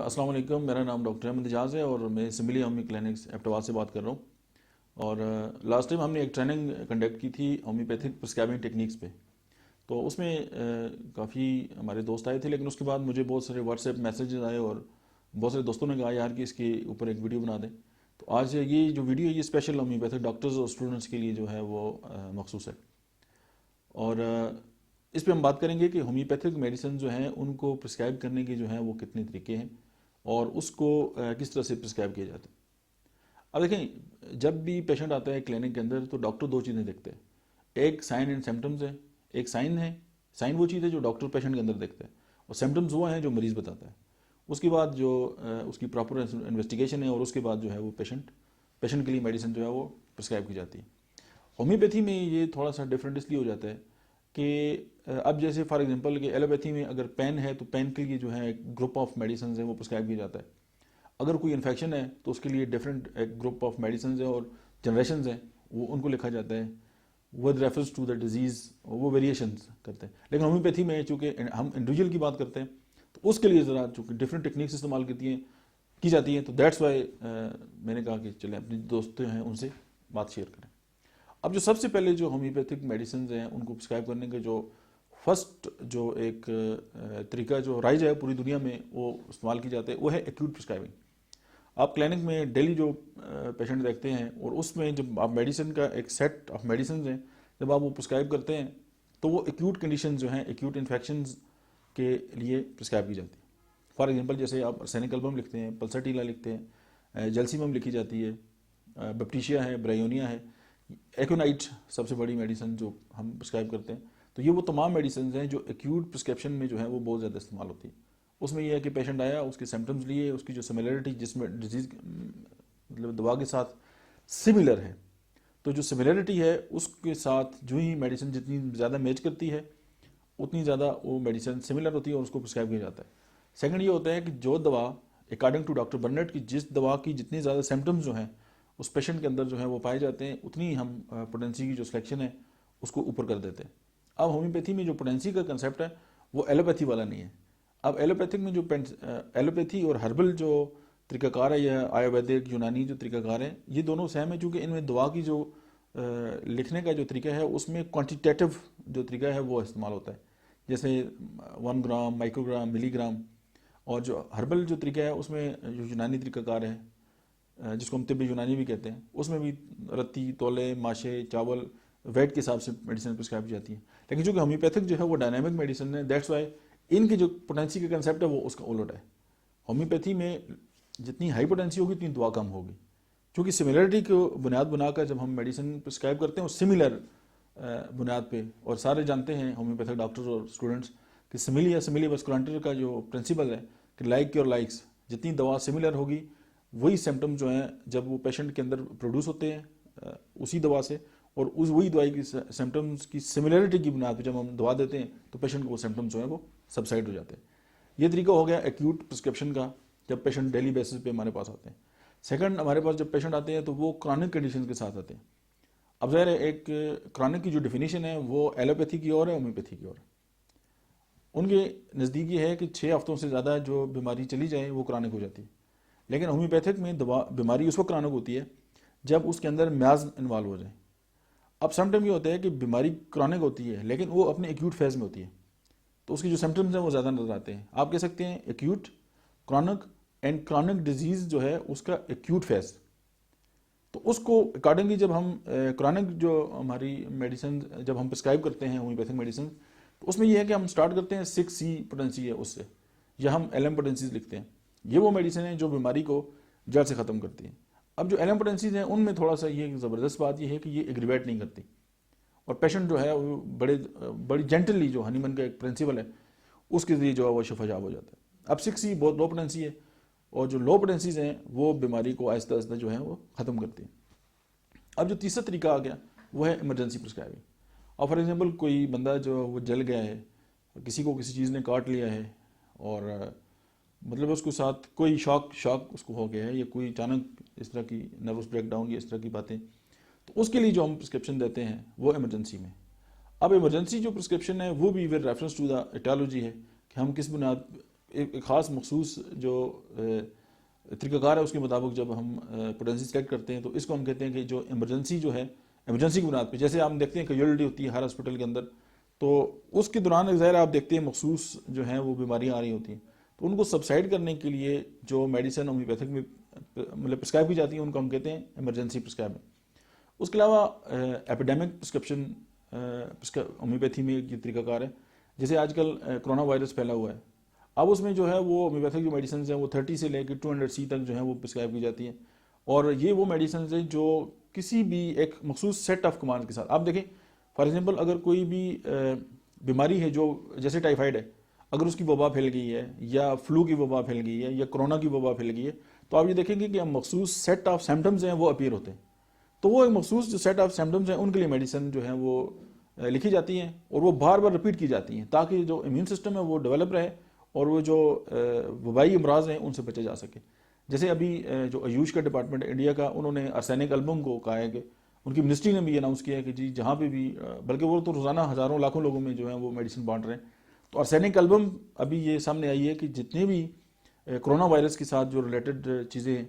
السلام علیکم، میرا نام ڈاکٹر احمد اعجاز ہے اور میں سمبلی ہومی کلینکس ایبٹاباد سے بات کر رہا ہوں. اور لاسٹ ٹائم ہم نے ایک ٹریننگ کنڈکٹ کی تھی ہومیوپیتھک پرسکرائبنگ ٹیکنیکس پہ. تو اس میں کافی ہمارے دوست آئے تھے، لیکن اس کے بعد مجھے بہت سارے واٹس ایپ میسیجز آئے اور بہت سارے دوستوں نے کہا یار کہ اس کے اوپر ایک ویڈیو بنا دیں. تو آج یہ جو ویڈیو ہے یہ اسپیشل ہومیوپیتھک ڈاکٹرز اور اسٹوڈنٹس کے لیے جو ہے وہ مخصوص ہے. اور اس پہ ہم بات کریں گے کہ ہومیوپیتھک میڈیسن جو ہیں ان کو پرسکرائب کرنے کے جو ہیں وہ کتنے طریقے ہیں اور اس کو کس طرح سے پرسکرائب کیا جاتا ہے. اب دیکھیں، جب بھی پیشنٹ آتا ہے کلینک کے اندر تو ڈاکٹر دو چیزیں دیکھتے ہیں. ایک سائن اینڈ سمٹمز ہے. ایک سائن ہے، سائن وہ چیز ہے جو ڈاکٹر پیشنٹ کے اندر دیکھتا ہے، اور سمٹمز وہ ہیں جو مریض بتاتا ہے. اس کے بعد جو اس کی پراپر انویسٹیگیشن ہے اور اس کے بعد جو ہے وہ پیشنٹ کے لیے میڈیسن جو ہے وہ پرسکرائب کی جاتی ہے. ہومیوپیتھی میں یہ تھوڑا سا ڈفرینٹ اس لیے ہو جاتا ہے کہ اب جیسے فار ایگزامپل کہ ایلوپیتھی میں اگر پین ہے تو پین کے لیے جو ہے ایک گروپ آف میڈیسنز ہیں وہ پرسکرائب کیا جاتا ہے. اگر کوئی انفیکشن ہے تو اس کے لیے ڈفرینٹ ایک گروپ آف میڈیسنز ہیں اور جنریشنز ہیں وہ ان کو لکھا جاتا ہے with reference to the disease, وہ ویریشنز کرتے ہیں. لیکن ہومیوپیتھی میں چونکہ ہم انڈیویجول کی بات کرتے ہیں تو اس کے لیے ذرا چونکہ ڈفرینٹ ٹیکنیکس استعمال کی جاتی ہیں، تو دیٹس وائی میں نے کہا کہ چلیں اپنے دوست ہیں ان سے بات شیئر کریں. اب جو سب سے پہلے جو ہومیوپیتھک میڈیسنز ہیں ان کو پرسکرائب کرنے کا جو فرسٹ جو ایک طریقہ جو رائج ہے پوری دنیا میں وہ استعمال کی جاتا ہے وہ ہے ایکیوٹ پرسکرائبنگ. آپ کلینک میں ڈیلی جو پیشنٹ دیکھتے ہیں اور اس میں جب آپ میڈیسن کا ایک سیٹ آف میڈیسنز ہیں جب آپ وہ پرسکرائب کرتے ہیں تو وہ ایکیوٹ کنڈیشن جو ہیں ایکیوٹ انفیکشنز کے لیے پرسکرائب کی جاتی ہے. فار ایگزامپل جیسے آپ ارسینک البم لکھتے ہیں، پلسٹیلا لکھتے ہیں، جلسیمم لکھی جاتی ہے، بیپٹیشیا ہے، برائیونیا ہے، ایکونائٹ سب سے بڑی میڈیسن جو ہم پرسکرائب کرتے ہیں. تو یہ وہ تمام میڈیسنز ہیں جو ایکیوٹ پرسکرپشن میں جو ہے وہ بہت زیادہ استعمال ہوتی ہے. اس میں یہ ہے کہ پیشنٹ آیا، اس کے سمٹمز لیے، اس کی جو سملیرٹی جس میں ڈیزیز مطلب دوا کے ساتھ سملر ہے، تو جو سملیرٹی ہے اس کے ساتھ جو ہی میڈیسن جتنی زیادہ میچ کرتی ہے اتنی زیادہ وہ میڈیسن سملر ہوتی ہے اور اس کو پرسکرائب کیا جاتا ہے. سیکنڈ یہ ہوتا ہے کہ جو دوا اکارڈنگ ٹو ڈاکٹر برنٹ کی جس دوا کی جتنی زیادہ سمٹمز جو ہیں اس پیشنٹ کے اندر جو ہے وہ پائے جاتے ہیں اتنی ہم پوٹینسی کی جو سلیکشن ہے اس کو اوپر کر دیتے ہیں. اب ہومیوپیتھی میں جو پوٹینسی کا کنسیپٹ ہے وہ ایلوپیتھی والا نہیں ہے. اب ایلوپیتھک میں جو ایلوپیتھی اور ہربل جو طریقہ کار ہے یا آیورویدک یونانی جو طریقہ کار ہے یہ دونوں سیم ہے، چونکہ ان میں دوا کی جو لکھنے کا جو طریقہ ہے اس میں کوانٹیٹیو جو طریقہ ہے وہ استعمال ہوتا ہے، جیسے 1 گرام، مائکرو گرام، ملی گرام. اور جو ہربل جو طریقہ ہے اس میں جو یونانی طریقہ کار ہے جس کو ہم طب یونانی بھی کہتے ہیں اس میں بھی رتی، تولے، ماشے، چاول، ویٹ کے حساب سے میڈیسن پرسکرائب کی جاتی ہے. لیکن چونکہ ہومیوپیتھک جو ہے وہ ڈائنامک میڈیسن ہے، دیٹس وائی ان کی جو پوٹینسی کا کنسیپٹ ہے وہ اس کا الٹ ہے. ہومیوپیتھی میں جتنی ہائی پوٹینسی ہوگی اتنی دوا کم ہوگی، چونکہ سملیرٹی کو بنیاد بنا کر جب ہم میڈیسن پرسکرائب کرتے ہیں وہ سملر بنیاد پہ. اور سارے جانتے ہیں ہومیوپیتھک ڈاکٹرز اور اسٹوڈنٹس کہ سملی واسکولنٹر کا جو پرنسپل ہے کہ لائک اور لائکس، جتنی دوا سملر ہوگی وہی سمٹم جو ہیں جب وہ پیشنٹ کے اندر پروڈیوس ہوتے ہیں اسی دوا سے، اور وہی دوائی کی سمٹمز کی سملیرٹی کی بنیاد پہ جب ہم دوا دیتے ہیں تو پیشنٹ کو وہ سمٹمز جو ہیں وہ سبسائڈ ہو جاتے ہیں. یہ طریقہ ہو گیا ایکیوٹ پرسکرپشن کا جب پیشنٹ ڈیلی بیسس پہ ہمارے پاس آتے ہیں. سیکنڈ، ہمارے پاس جب پیشنٹ آتے ہیں تو وہ کرونک کنڈیشن کے ساتھ آتے ہیں. اب ظاہر ہے ایک کرونک کی جو ڈیفینیشن ہے وہ ایلوپیتھی کی اور ہے، ہومیوپیتھی کی اور ہے. ان کے نزدیک یہ ہے کہ 6 ہفتوں سے زیادہ جو بیماری چلی جائے وہ کرونک ہو جاتی ہے. لیکن ہومیوپیتھک میں بیماری اس وقت کرونک ہوتی ہے جب اس کے اندر میاز انوالو ہو جائے. اب سم ٹائم یہ ہوتا ہے کہ بیماری کرونک ہوتی ہے لیکن وہ اپنے ایکیوٹ فیز میں ہوتی ہے تو اس کی جو سمٹمز ہیں وہ زیادہ نظر آتے ہیں. آپ کہہ سکتے ہیں acute, chronic and chronic disease جو ہے اس کا ایکیوٹ فیز. تو اس کو اکارڈنگلی جب ہم کرونک جو ہماری میڈیسن جب ہم پرسکرائب کرتے ہیں ہومیوپیتھک میڈیسن تو اس میں یہ ہے کہ ہم سٹارٹ کرتے ہیں 6C پوٹینسی ہے اس سے، یا ہم LM پوٹینسیز لکھتے ہیں. یہ وہ میڈیسن ہیں جو بیماری کو جڑ سے ختم کرتی ہیں. اب جو LM پوٹینسیز ہیں ان میں تھوڑا سا یہ زبردست بات یہ ہے کہ یہ ایگریویٹ نہیں کرتی اور پیشنٹ جو ہے وہ بڑی جینٹلی جو ہنی من کا ایک پرنسپل ہے اس کے ذریعے جو ہے وہ شفا یاب ہو جاتا ہے. اب 6C بہت لو پوٹینسی ہے اور جو لو پوٹینسیز ہیں وہ بیماری کو آہستہ آہستہ جو ہے وہ ختم کرتی ہیں. اب جو تیسرا طریقہ آ گیا وہ ہے ایمرجنسی پرسکرائبنگ. اور فار ایگزامپل کوئی بندہ جو وہ جل گیا ہے، کسی کو کسی چیز نے کاٹ لیا ہے اور مطلب اس کے ساتھ کوئی شاک اس کو ہو گیا ہے یا کوئی اچانک اس طرح کی نروس بریک ڈاؤن یا اس طرح کی باتیں، تو اس کے لیے جو ہم پرسکرپشن دیتے ہیں وہ ایمرجنسی میں. اب ایمرجنسی جو پرسکرپشن ہے وہ بھی ود ریفرنس ٹو دا ایٹالوجی ہے کہ ہم کس بنیاد ایک خاص مخصوص جو طریقہ کار ہے اس کے مطابق جب ہم پوٹینسی سلیکٹ کرتے ہیں تو اس کو ہم کہتے ہیں کہ جو ایمرجنسی جو ہے، ایمرجنسی کی بنیاد پہ، جیسے آپ دیکھتے ہیں کیجویلٹی ہوتی ہے ہر ہاسپٹل کے اندر، تو اس کے دوران ظاہر آپ دیکھتے ہیں مخصوص جو ہیں وہ بیماریاں آ رہی ہوتی ہیں، تو ان کو سبسائڈ کرنے کے لیے جو میڈیسن ہومیوپیتھک میں مطلب پرسکرائب کی جاتی ہیں ان کو ہم کہتے ہیں ایمرجنسی پرسکرائبنگ۔ اس کے علاوہ ایپیڈیمک پرسکرپشن ہومیوپیتھی میں یہ طریقہ کار ہے، جیسے آج کل کرونا وائرس پھیلا ہوا ہے، اب اس میں جو ہے وہ ہومیوپیتھک جو میڈیسنز ہیں وہ 30 سے لے کے 200 سی تک جو ہیں وہ پرسکرائب کی جاتی ہیں، اور یہ وہ میڈیسنز ہیں جو کسی بھی ایک مخصوص سیٹ آف کمانڈ کے ساتھ، آپ دیکھیں فار ایگزامپل اگر کوئی بھی بیماری ہے جو جیسے ٹائیفائڈ ہے، اگر اس کی وبا پھیل گئی ہے یا فلو کی وبا پھیل گئی ہے یا کرونا کی وبا پھیل گئی ہے، تو آپ یہ دیکھیں گے کہ مخصوص سیٹ آف سمٹمز ہیں وہ اپیئر ہوتے ہیں، تو وہ ایک مخصوص جو سیٹ آف سمٹمز ہیں ان کے لیے میڈیسن جو ہیں وہ لکھی جاتی ہیں اور وہ بار بار رپیٹ کی جاتی ہیں تاکہ جو امیون سسٹم ہے وہ ڈیولپ رہے اور وہ جو وبائی امراض ہیں ان سے بچے جا سکے۔ جیسے ابھی جو آیوش کا ڈپارٹمنٹ انڈیا کا، انہوں نے ارسینک البم کو کہا ہے کہ ان کی منسٹری نے بھی اناؤنس کیا ہے کہ جی جہاں پہ بھی، بلکہ وہ تو روزانہ ہزاروں لاکھوں لوگوں میں جو ہیں وہ میڈیسن بانٹ رہے ہیں، تو ارسینک البم ابھی یہ سامنے آئی ہے کہ جتنے بھی کرونا وائرس کے ساتھ جو ریلیٹڈ چیزیں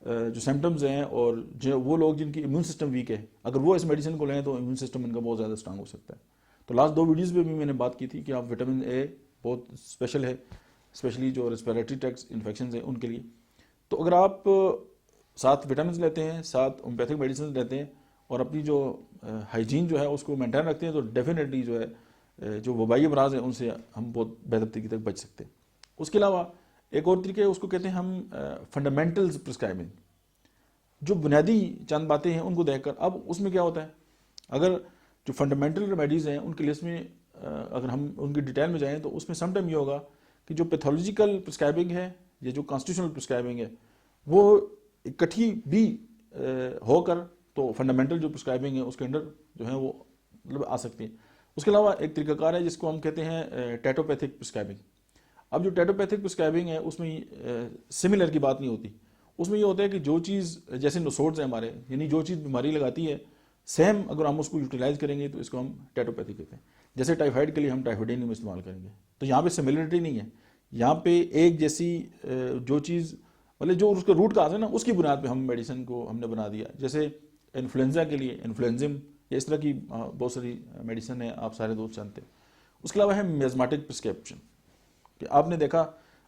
جو سمٹمز ہیں اور جو وہ لوگ جن کی امیون سسٹم ویک ہے، اگر وہ اس میڈیسن کو لیں تو امیون سسٹم ان کا بہت زیادہ اسٹرانگ ہو سکتا ہے۔ تو لاسٹ 2 ویڈیوز میں بھی میں نے بات کی تھی کہ آپ وٹامن اے بہت اسپیشل ہے، اسپیشلی جو ریسپیریٹری ٹریکٹ انفیکشنز ہیں ان کے لیے، تو اگر آپ 7 وٹامنز لیتے ہیں، 7 ہومیوپیتھک میڈیسنز لیتے ہیں اور اپنی جو ہائیجین جو ہے اس کو مینٹین رکھتے ہیں، تو ڈیفینیٹلی جو ہے جو وبائی امراض ہیں ان سے ہم بہت بہتر طریقے تک بچ سکتے ہیں۔ اس کے علاوہ ایک اور طریقہ ہے، اس کو کہتے ہیں ہم فنڈامنٹلز پرسکرائبنگ، جو بنیادی چند باتیں ہیں ان کو دیکھ کر۔ اب اس میں کیا ہوتا ہے، اگر جو فنڈامنٹل ریمیڈیز ہیں ان کے لسٹ میں اگر ہم ان کی ڈیٹیل میں جائیں تو اس میں سم ٹائم یہ ہوگا کہ جو پیتھولوجیکل پرسکرائبنگ ہے یا جو کانسٹیٹیوشنل پرسکرائبنگ ہے وہ اکٹھی بھی ہو کر تو فنڈامنٹل جو پرسکرائبنگ ہے اس کے انڈر جو ہے وہ مطلب آ سکتی ہے۔ اس کے علاوہ ایک طریقہ کار ہے جس کو ہم کہتے ہیں ٹیٹوپیتھک پرسکرائبنگ۔ اب جو ٹیٹوپیتھک پرسکرائبنگ ہے اس میں سملر کی بات نہیں ہوتی، اس میں یہ ہوتا ہے کہ جو چیز جیسے نسوڈز ہیں ہمارے، یعنی جو چیز بیماری لگاتی ہے سیم اگر ہم اس کو یوٹیلائز کریں گے تو اس کو ہم ٹیٹوپیتھی کہتے ہیں۔ جیسے ٹائیفائڈ کے لیے ہم ٹائیفائڈین استعمال کریں گے، تو یہاں پہ سملرٹی نہیں ہے، یہاں پہ ایک جیسی جو چیز مطلب جو اس کا روٹ کاز ہے نا اس کی بنیاد پہ ہم میڈیسن کو ہم نے بنا دیا۔ جیسے انفلوئنزا کے لیے انفلوئنزم یا اس طرح کی بہت ساری میڈیسن ہیں، آپ سارے دوست جانتے ہیں۔ اس کے علاوہ ہے میازمیٹک پرسکرپشن، کہ آپ نے دیکھا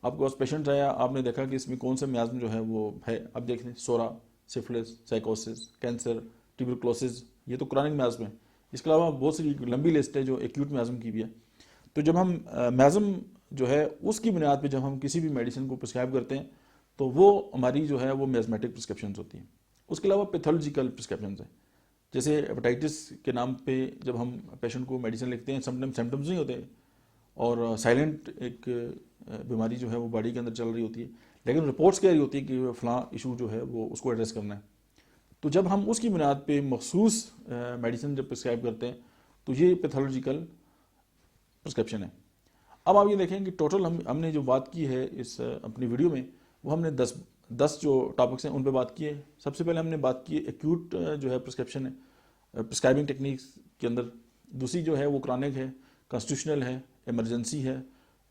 آپ کے پاس پیشنٹ آیا، آپ نے دیکھا کہ اس میں کون سا میازم جو ہے وہ ہے، اب دیکھ لیں سورا، سفلس، سائیکوسس، کینسر، ٹیوبرکلوسس، یہ تو کرونک میازم ہے۔ اس کے علاوہ بہت سی لمبی لسٹ ہے جو ایکیوٹ میازم کی بھی ہے۔ تو جب ہم میازم جو ہے اس کی بنیاد پہ جب ہم کسی بھی میڈیسن کو پرسکرائب کرتے ہیں تو وہ ہماری جو ہے وہ میازمیٹک پرسکرپشنز ہوتی ہیں۔ اس کے علاوہ پیتھولوجیکل پرسکرپشنز ہیں، جیسے ہیپاٹائٹس کے نام پہ جب ہم پیشنٹ کو میڈیسن لکھتے ہیں سمٹمز نہیں ہوتے اور سائلنٹ ایک بیماری جو ہے وہ باڈی کے اندر چل رہی ہوتی ہے، لیکن رپورٹس کہہ رہی ہوتی ہے کہ فلاں ایشو جو ہے وہ اس کو ایڈریس کرنا ہے۔ تو جب ہم اس کی بنیاد پہ مخصوص میڈیسن جب پرسکرائب کرتے ہیں تو یہ پیتھولوجیکل پرسکرپشن ہے۔ اب آپ یہ دیکھیں کہ ٹوٹل ہم نے جو بات کی ہے اس اپنی ویڈیو میں، وہ ہم نے 10 جو ٹاپکس ہیں ان پہ بات کی ہے۔ سب سے پہلے ہم نے بات کی ہے ایکیوٹ جو ہے پرسکرپشن ہے پرسکرائبنگ ٹیکنیکس کے اندر، دوسری جو ہے وہ کرونک ہے، کانسٹیٹیوشنل ہے، ایمرجنسی ہے،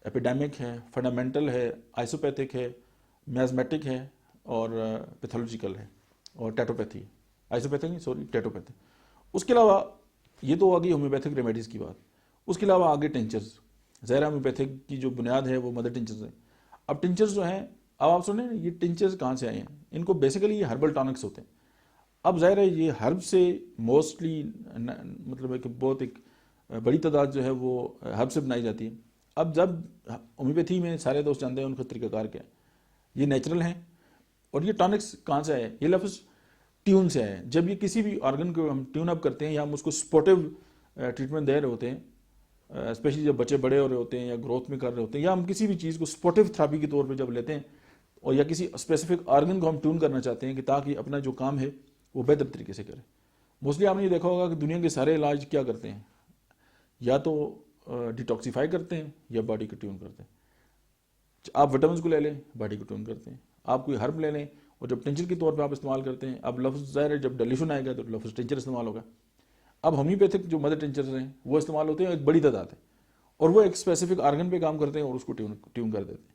ایپیڈیمک ہے، فنڈامنٹل ہے، آئسوپیتھک ہے، میازمیٹک ہے اور پیتھولوجیکل ہے اور ٹیٹوپیتھی، آئسوپیتھک نہیں سوری ٹیٹوپیتھی۔ اس کے علاوہ یہ تو آگئی ہومیوپیتھک ریمیڈیز کی بات، اس کے علاوہ آگے ٹنچرز، ظاہر ہومیوپیتھک کی جو بنیاد ہے وہ مدر ٹنچرز ہیں۔ اب ٹنچرز جو ہیں، اب آپ سنیں یہ ٹنچرز کہاں سے آئے ہیں، ان کو بیسیکلی یہ ہربل ٹانکس ہوتے ہیں۔ اب ظاہر ہے یہ ہرب سے موسٹلی مطلب ہے کہ بہت ایک بڑی تعداد جو ہے وہ ہرب سے بنائی جاتی ہے۔ اب جب ہومیوپیتھی میں سارے دوست جانتے ہیں ان کا طریقہ کار کیا ہے، یہ نیچرل ہیں، اور یہ ٹانکس کہاں سے آئے، یہ لفظ ٹیون سے آئے۔ جب یہ کسی بھی آرگن کو ہم ٹیون اپ کرتے ہیں یا ہم اس کو سپورٹیو ٹریٹمنٹ دے رہے ہوتے ہیں، اسپیشلی جب بچے بڑے ہو رہے ہوتے ہیں یا گروتھ میں کر رہے ہوتے ہیں، یا ہم کسی بھی چیز کو سپورٹیو تھراپی کے طور پہ جب لیتے ہیں اور یا کسی اسپیسیفک آرگن کو ہم ٹیون کرنا چاہتے ہیں کہ تاکہ اپنا جو کام ہے وہ بہتر طریقے سے کرے۔ موسٹلی آپ نے یہ دیکھا ہوگا کہ دنیا کے سارے علاج کیا کرتے ہیں، یا تو ڈیٹاکسیفائی کرتے ہیں یا باڈی کو ٹیون کرتے ہیں۔ آپ وٹامنس کو لے لیں، باڈی کو ٹیون کرتے ہیں، آپ کوئی ہرب لے لیں اور جب ٹنچر کے طور پہ آپ استعمال کرتے ہیں، اب لفظ ظاہر ہے جب ڈیلیشن آئے گا تو لفظ ٹنچر استعمال ہوگا۔ اب ہومیوپیتھک جو مدر ٹنچرز ہیں وہ استعمال ہوتے ہیں، ایک بڑی تعداد ہے، اور وہ ایک اسپیسیفک آرگن پہ کام کرتے ہیں اور اس کو ٹیون کر دیتے ہیں۔